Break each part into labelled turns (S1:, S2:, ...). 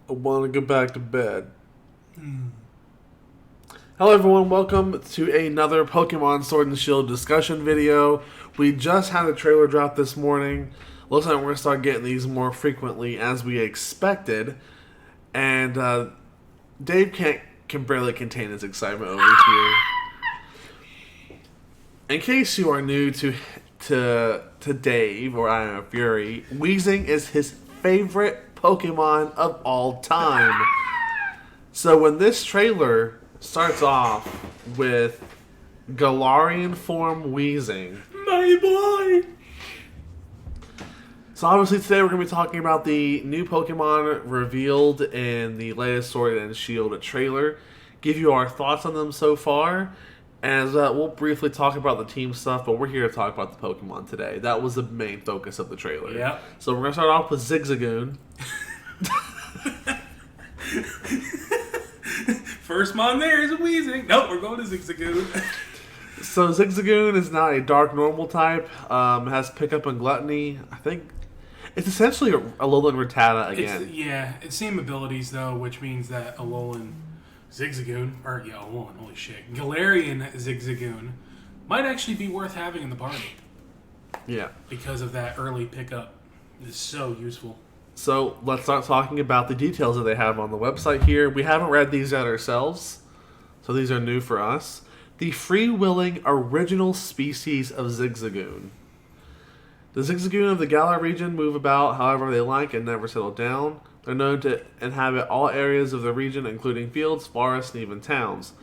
S1: I want to go back to bed. Hello everyone, welcome to another Pokemon Sword and Shield discussion video. We just had a trailer drop this morning. Looks like we're going to start getting these more frequently as we expected. And Dave can barely contain his excitement over here. In case you are new to Dave or IronFury, WEEZING is his favorite Pokemon of all time. So when this trailer starts off with Galarian form WEEZING,
S2: my boy.
S1: So obviously today we're going to be talking about the new Pokemon revealed in the latest Sword and Shield trailer, give you our thoughts on them so far, and we'll briefly talk about the team stuff, but we're here to talk about the Pokemon today. That was the main focus of the trailer.
S2: Yep.
S1: So we're going to start off with Zigzagoon.
S2: First mon there is a WEEZING. Nope, we're going to Zigzagoon.
S1: So Zigzagoon is now a dark normal type. Has pickup and gluttony. I think it's essentially a Alolan Rattata again.
S2: It's same abilities though, which means that Alolan Zigzagoon, Alolan, holy shit, Galarian Zigzagoon might actually be worth having in the party.
S1: Yeah.
S2: Because of that early pickup. It's so useful.
S1: So let's start talking about the details that they have on the website here. We haven't read these yet ourselves, so these are new for us. The free-willing original species of Zigzagoon. The Zigzagoon of the Galar region move about however they like and never settle down. They're known to inhabit all areas of the region, including fields, forests, and even towns.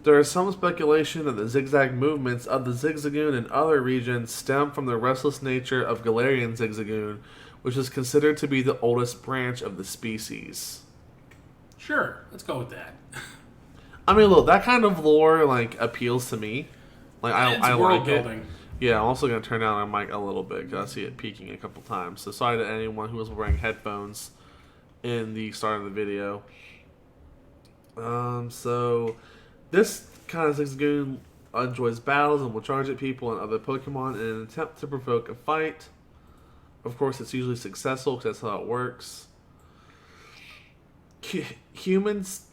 S1: There is some speculation that the zigzag movements of the Zigzagoon in other regions stem from the restless nature of Galarian Zigzagoon, which is considered to be the oldest branch of the species.
S2: Sure, let's go with that.
S1: I mean, look, that kind of lore appeals to me. I
S2: world
S1: like
S2: building.
S1: it. Yeah, I'm also gonna turn down our mic a little bit because I see it peaking a couple times. So sorry to anyone who was wearing headphones in the start of the video. So this kind of Zigzagoon enjoys battles and will charge at people and other Pokemon in an attempt to provoke a fight. Of course, it's usually successful because that's how it works. Humans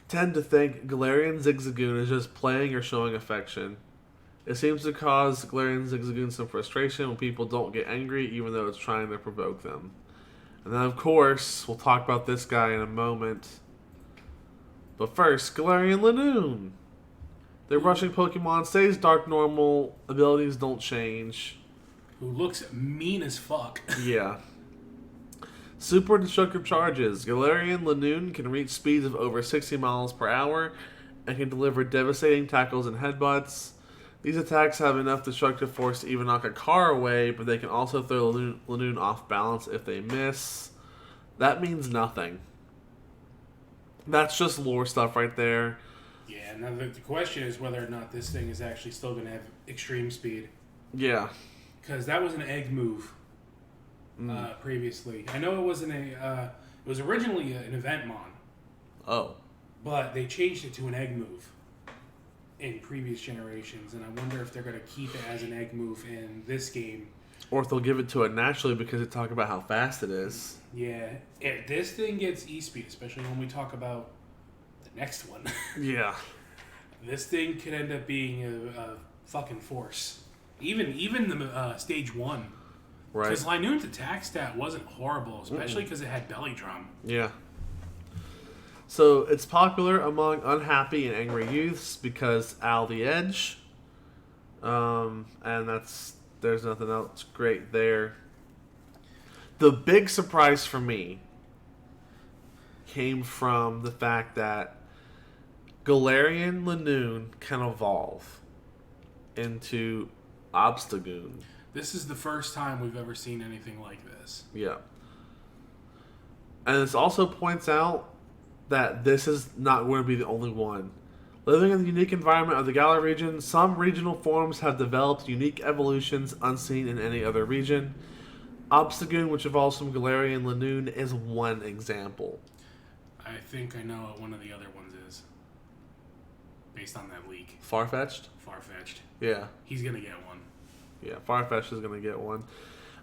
S1: tend to think Galarian Zigzagoon is just playing or showing affection. It seems to cause Galarian Zigzagoon some frustration when people don't get angry, even though it's trying to provoke them. And then, of course, we'll talk about this guy in a moment. But first, Galarian Linoone. The rushing Pokemon stays dark normal, abilities don't change.
S2: Who looks mean as fuck.
S1: Yeah. Super destructive charges. Galarian Linoone can reach speeds of over 60 miles per hour and can deliver devastating tackles and headbutts. These attacks have enough destructive force to even knock a car away, but they can also throw Linoone off balance if they miss. That means nothing. That's just lore stuff right there.
S2: Yeah, now the question is whether or not this thing is actually still going to have extreme speed.
S1: Yeah.
S2: Because that was an egg move previously. I know it wasn't it was originally an event mon.
S1: Oh.
S2: But they changed it to an egg move in previous generations, and I wonder if they're going to keep it as an egg move in this game.
S1: Or if they'll give it to it naturally because they talk about how fast it is.
S2: Yeah. If this thing gets E-speed, especially when we talk about the next one.
S1: Yeah.
S2: This thing could end up being a fucking force. Even the stage 1.
S1: Right.
S2: Because Linoone's attack stat wasn't horrible, especially because it had belly drum.
S1: Yeah. So it's popular among unhappy and angry youths because Al the Edge. And there's nothing else great there. The big surprise for me came from the fact that Galarian Linoone can evolve into Obstagoon.
S2: This is the first time we've ever seen anything like this.
S1: Yeah. And this also points out that this is not going to be the only one. Living in the unique environment of the Galar region, some regional forms have developed unique evolutions unseen in any other region. Obstagoon, which evolves from Galarian Linoone, is one example.
S2: I think I know what one of the other ones is. Based on that leak.
S1: Farfetch'd?
S2: Far-fetched.
S1: Yeah.
S2: He's going to get one.
S1: Yeah, Farfetch'd is going to get one.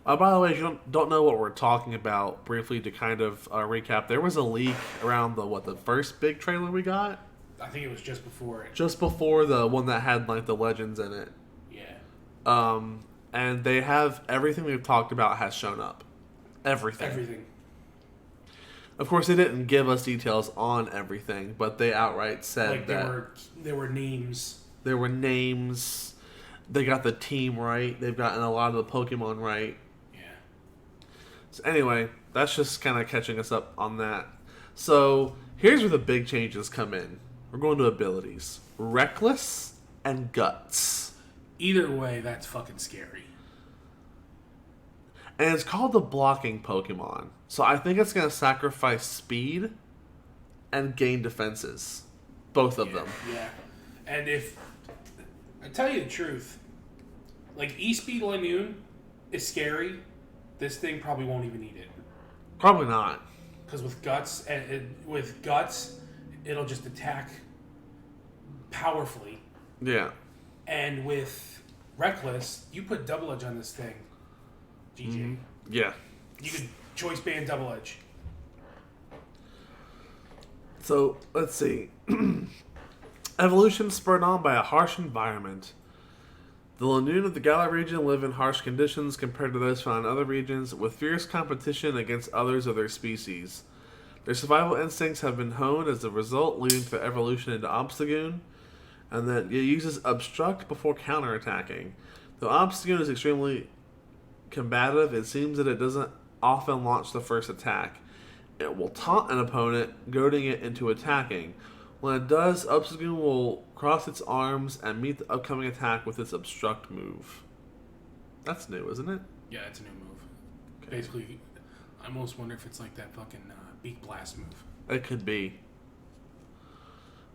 S1: By the way, if you don't know what we're talking about, briefly to kind of recap, there was a leak around the first big trailer we got?
S2: I think it was just before it.
S1: Just before the one that had like the legends in it.
S2: Yeah.
S1: And they have everything we've talked about has shown up. Everything.
S2: Everything.
S1: Of course, they didn't give us details on everything, but they outright said
S2: like
S1: that
S2: there were names.
S1: There were names. They got the team right. They've gotten a lot of the Pokemon right.
S2: Yeah.
S1: So anyway, that's just kind of catching us up on that. So here's where the big changes come in. We're going to abilities. Reckless and Guts.
S2: Either way, that's fucking scary.
S1: And it's called the blocking Pokemon. So I think it's going to sacrifice speed and gain defenses. Both of them.
S2: Yeah. And if... I tell you the truth. Like, E-Speed Lanoon is scary. This thing probably won't even need it.
S1: Probably not.
S2: Because with Guts, it'll just attack powerfully.
S1: Yeah.
S2: And with Reckless, you put Double Edge on this thing. GG.
S1: Mm-hmm. Yeah.
S2: You could choice band Double Edge.
S1: So, let's see. Evolution spurred on by a harsh environment. The Lanoon of the Galar region live in harsh conditions compared to those found in other regions, with fierce competition against others of their species. Their survival instincts have been honed as a result, leading to their evolution into Obstagoon, and then it uses Obstruct before counterattacking. Though Obstagoon is extremely combative, it seems that it doesn't often launch the first attack. It will taunt an opponent, goading it into attacking. When it does, Obstagoon will cross its arms and meet the upcoming attack with its Obstruct move. That's new, isn't it?
S2: Yeah, it's a new move. Okay. Basically, I almost wonder if it's like that fucking Beak Blast move.
S1: It could be.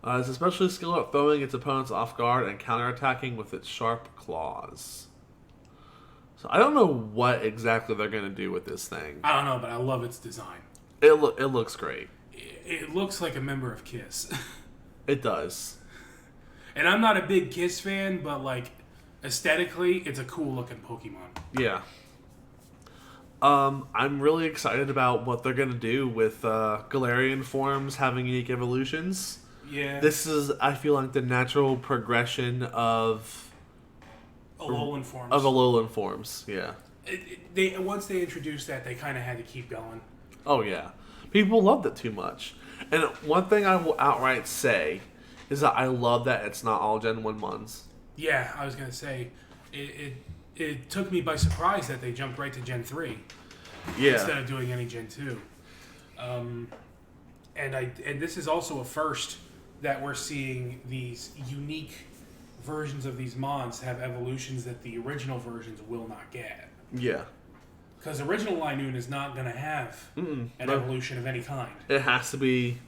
S1: It's especially skilled at throwing its opponents off guard and counterattacking with its sharp claws. So I don't know what exactly they're going to do with this thing.
S2: I don't know, but I love its design.
S1: It looks great.
S2: It looks like a member of KISS.
S1: It does.
S2: And I'm not a big KISS fan, but like aesthetically, it's a cool looking Pokemon.
S1: Yeah. I'm really excited about what they're going to do with Galarian forms having unique evolutions.
S2: Yeah.
S1: This is, I feel like, the natural progression of
S2: Alolan forms.
S1: Of Alolan forms, yeah.
S2: Once they introduced that, they kind of had to keep going.
S1: Oh, yeah. People loved it too much. And one thing I will outright say is that I love that it's not all Gen 1 Mons.
S2: Yeah, I was going to say, it took me by surprise that they jumped right to Gen 3.
S1: Yeah.
S2: Instead of doing any Gen 2. And this is also a first that we're seeing these unique versions of these Mons have evolutions that the original versions will not get.
S1: Yeah.
S2: Because original Linoon is not going to have an evolution of any kind.
S1: It has to be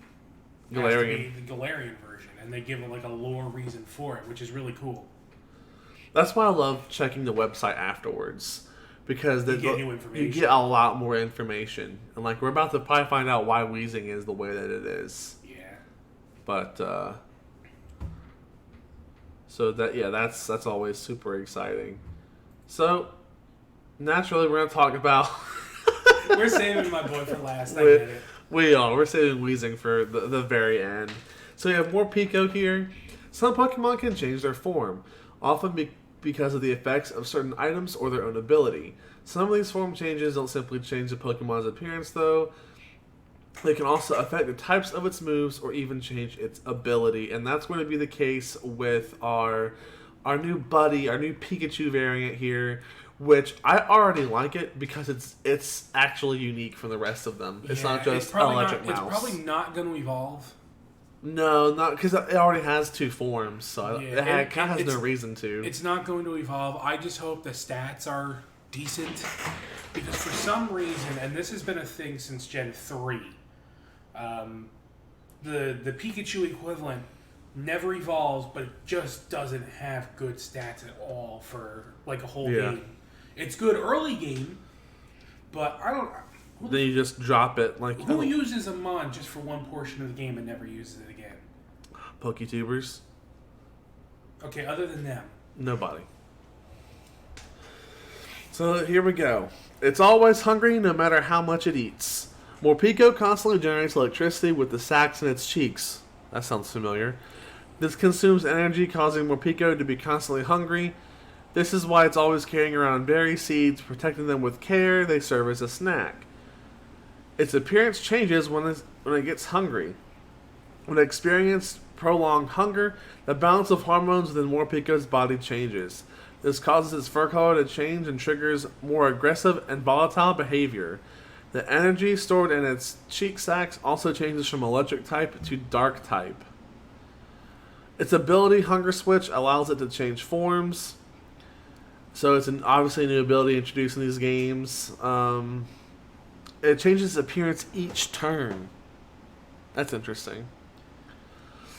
S1: Galarian.
S2: It has to be the Galarian version, and they give it like a lore reason for it, which is really cool.
S1: That's why I love checking the website afterwards, because
S2: you get new information.
S1: You get a lot more information, and like we're about to probably find out why WEEZING is the way that it is.
S2: Yeah.
S1: But so that's always super exciting. So naturally, we're gonna talk about.
S2: We're saving my boy for last. I get it.
S1: We are. We're saving WEEZING for the very end. So we have more Pico here. Some Pokemon can change their form, often because of the effects of certain items or their own ability. Some of these form changes don't simply change the Pokemon's appearance, though. They can also affect the types of its moves or even change its ability. And that's going to be the case with our new buddy, our new Pikachu variant here, which I already like it because it's actually unique from the rest of them. It's not just Electric Mouse.
S2: It's probably not going to evolve.
S1: No, not because it already has two forms, so it kind of has no reason to.
S2: It's not going to evolve. I just hope the stats are decent, because for some reason, and this has been a thing since Gen 3, the Pikachu equivalent never evolves, but it just doesn't have good stats at all for like a whole game. It's good early game, but I don't.
S1: Then you just drop it like.
S2: Who uses a Mon just for one portion of the game and never uses it again?
S1: Poketubers.
S2: Okay, other than them.
S1: Nobody. So here we go. It's always hungry no matter how much it eats. Morpico constantly generates electricity with the sacs in its cheeks. That sounds familiar. This consumes energy, causing Morpico to be constantly hungry. This is why it's always carrying around berry seeds, protecting them with care. They serve as a snack. Its appearance changes when it gets hungry. When it experiences prolonged hunger, the balance of hormones within Morpico's body changes. This causes its fur color to change and triggers more aggressive and volatile behavior. The energy stored in its cheek sacs also changes from electric type to dark type. Its ability, Hunger Switch, allows it to change forms. So it's obviously a new ability introduced in these games. It changes its appearance each turn. That's interesting.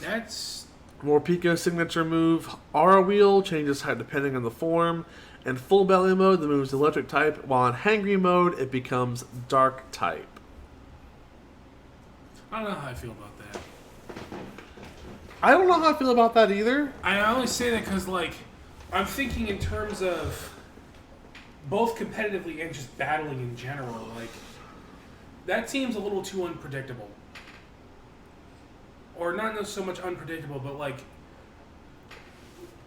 S2: That's...
S1: Morpico's signature move, Aura Wheel, changes height depending on the form. In full belly mode, the move is electric type, while in hangry mode, it becomes dark type.
S2: I don't know how I feel about that.
S1: I don't know how I feel about that either.
S2: I only say that because, like, I'm thinking in terms of both competitively and just battling in general. Like, that seems a little too unpredictable. Or not so much unpredictable, but like,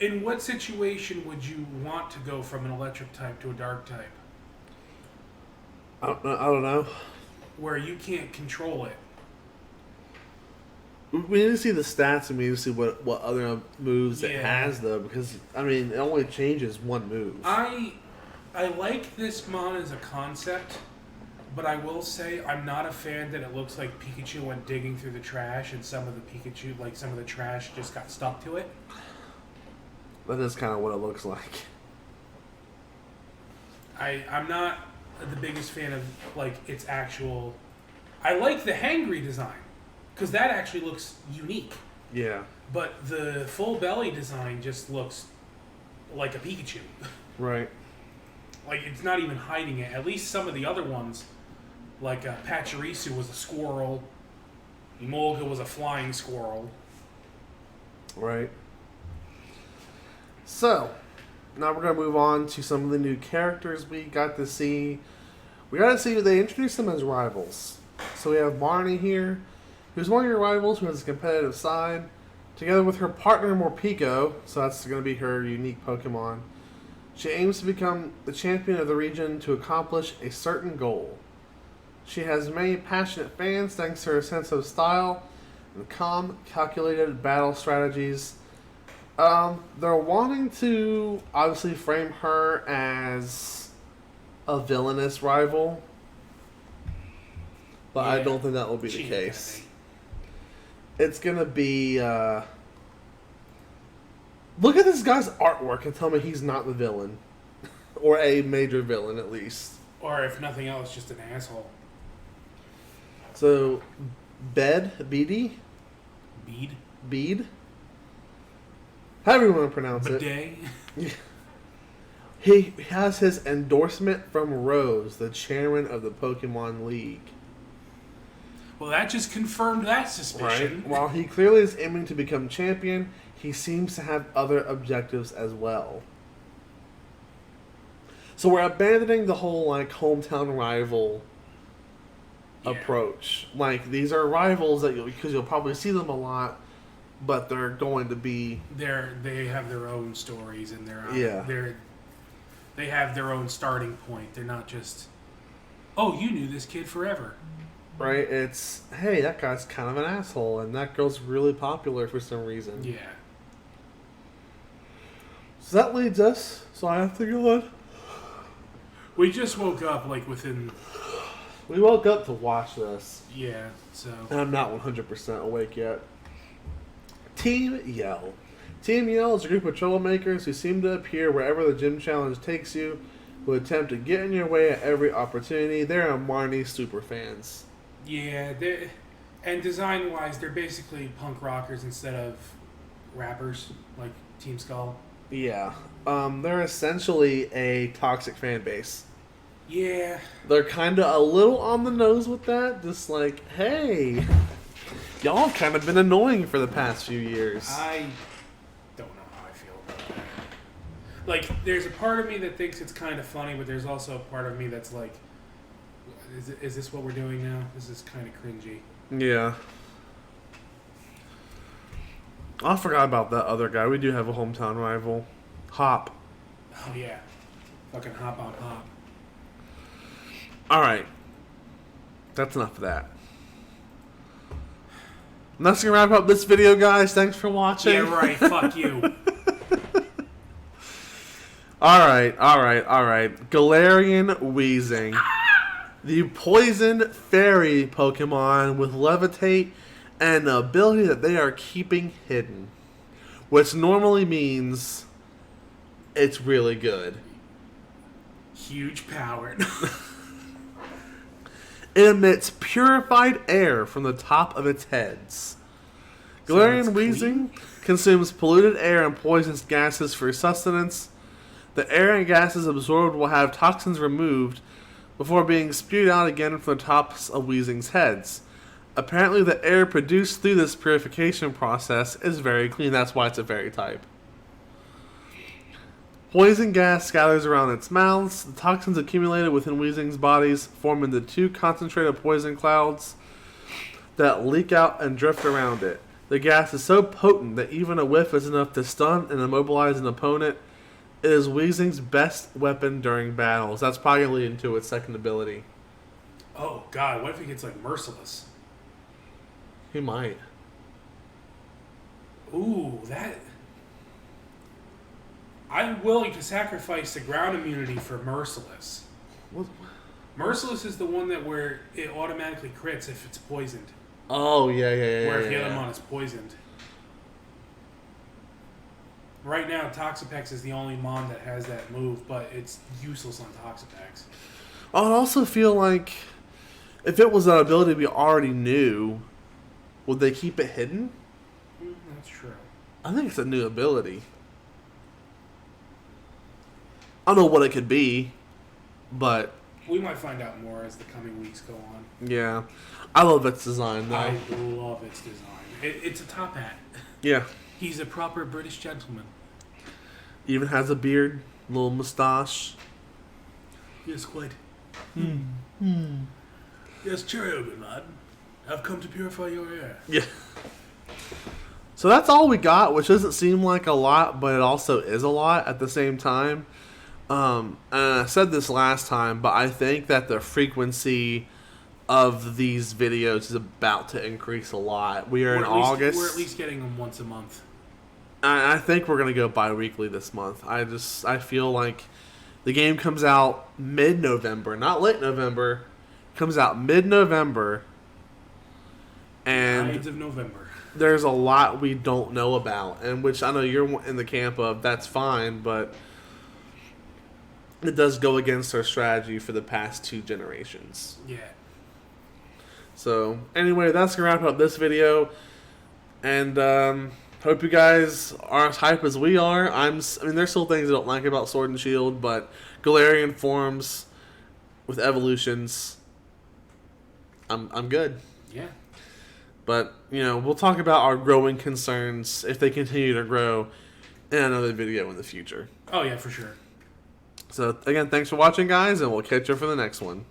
S2: in what situation would you want to go from an electric type to a dark type?
S1: I don't know.
S2: Where you can't control it.
S1: We need to see the stats and we need to see what other moves it has, though, because, I mean, it only changes one move.
S2: I like this mon as a concept, but I will say I'm not a fan that it looks like Pikachu went digging through the trash and some of the Pikachu, like some of the trash just got stuck to it.
S1: That is kind of what it looks like.
S2: I'm not the biggest fan of, like, its actual... I like the hangry design, because that actually looks unique.
S1: Yeah.
S2: But the full belly design just looks like a Pikachu.
S1: Right.
S2: Like, it's not even hiding it. At least some of the other ones, like Pachirisu was a squirrel, Emolga was a flying squirrel.
S1: Right. So, now we're going to move on to some of the new characters we got to see. We got to see, they introduced them as rivals. So we have Marnie here, who's one of your rivals who has a competitive side, together with her partner Morpico, so that's going to be her unique Pokemon. She aims to become the champion of the region to accomplish a certain goal. She has many passionate fans thanks to her sense of style and calm, calculated battle strategies. They're wanting to obviously frame her as a villainous rival, but I don't think that will be the case. It's gonna be, look at this guy's artwork and tell me he's not the villain. Or a major villain, at least.
S2: Or if nothing else, just an asshole.
S1: So, Beady? Bead? However you want to pronounce
S2: Bidet.
S1: it. He has his endorsement from Rose, the chairman of the Pokemon League.
S2: Well, that just confirmed that suspicion.
S1: Right? While he clearly is aiming to become champion, he seems to have other objectives as well. So we're abandoning the whole, like, hometown rival approach. Like, these are rivals that because you'll probably see them a lot, but they're going to be...
S2: They have their own stories and they have their own starting point. They're not just, oh, you knew this kid forever.
S1: Right? It's, hey, that guy's kind of an asshole, and that girl's really popular for some reason.
S2: Yeah.
S1: So that leads us, so I have to go on.
S2: We just woke up, like, within...
S1: We woke up to watch this.
S2: Yeah, so...
S1: And I'm not 100% awake yet. Team Yell. Team Yell is a group of troublemakers who seem to appear wherever the gym challenge takes you, who attempt to get in your way at every opportunity. They're Marnie super fans.
S2: Yeah, and design-wise, they're basically punk rockers instead of rappers, like Team Skull.
S1: Yeah. They're essentially a toxic fan base.
S2: Yeah.
S1: They're kind of a little on the nose with that. Just like, hey, y'all have kind of been annoying for the past few years.
S2: I don't know how I feel about that. Like, there's a part of me that thinks it's kind of funny, but there's also a part of me that's like, is this what we're doing now? This is kind of cringy.
S1: Yeah. I forgot about that other guy. We do have a hometown rival. Hop.
S2: Oh, yeah. Fucking hop on hop.
S1: Alright. That's enough of that. And that's going to wrap up this video, guys. Thanks for watching.
S2: Yeah, right. Fuck you.
S1: Alright. Galarian WEEZING. The poison fairy Pokemon with Levitate and an ability that they are keeping hidden. Which normally means it's really good.
S2: Huge power.
S1: It emits purified air from the top of its heads. Galarian WEEZING consumes polluted air and poisonous gases for sustenance. The air and gases absorbed will have toxins removed before being spewed out again from the tops of WEEZING's heads. Apparently the air produced through this purification process is very clean. That's why it's a fairy type. Poison gas gathers around its mouths. The toxins accumulated within WEEZING's bodies form into 2 concentrated poison clouds that leak out and drift around it. The gas is so potent that even a whiff is enough to stun and immobilize an opponent. It is WEEZING's best weapon during battles. That's probably going to lead into its second ability.
S2: Oh, God. What if he gets, like, merciless?
S1: He might.
S2: Ooh, that... I'm willing to sacrifice the ground immunity for merciless.
S1: What?
S2: Merciless is the one that where it automatically crits if it's poisoned.
S1: Oh, yeah.
S2: Where if the other one is poisoned. Right now, Toxapex is the only mon that has that move, but it's useless on Toxapex.
S1: I would also feel like if it was an ability we already knew, would they keep it hidden?
S2: That's true.
S1: I think it's a new ability. I don't know what it could be, but...
S2: We might find out more as the coming weeks go on.
S1: Yeah. I love its design, though.
S2: I love its design. It's a top hat.
S1: Yeah.
S2: He's a proper British gentleman.
S1: Even has a beard, little mustache.
S2: Yes, quite. Yes, cheerio, good lad. I've come to purify your air.
S1: Yeah. So that's all we got, which doesn't seem like a lot, but it also is a lot at the same time. And I said this last time, but I think that the frequency of these videos is about to increase a lot. We are in August.
S2: We're at least getting them once a month.
S1: I think we're going to go bi-weekly this month. I feel like the game comes out mid-November, not late November. It comes out mid-November. And
S2: Ides of November.
S1: There's a lot we don't know about, and which I know you're in the camp of, that's fine, but it does go against our strategy for the past 2 generations.
S2: Yeah.
S1: So, anyway, that's going to wrap up this video. And, hope you guys are as hype as we are. I mean, there's still things I don't like about Sword and Shield, but Galarian forms with evolutions, I'm good.
S2: Yeah.
S1: But, we'll talk about our growing concerns if they continue to grow in another video in the future.
S2: Oh, yeah, for sure.
S1: So, again, thanks for watching, guys, and we'll catch you for the next one.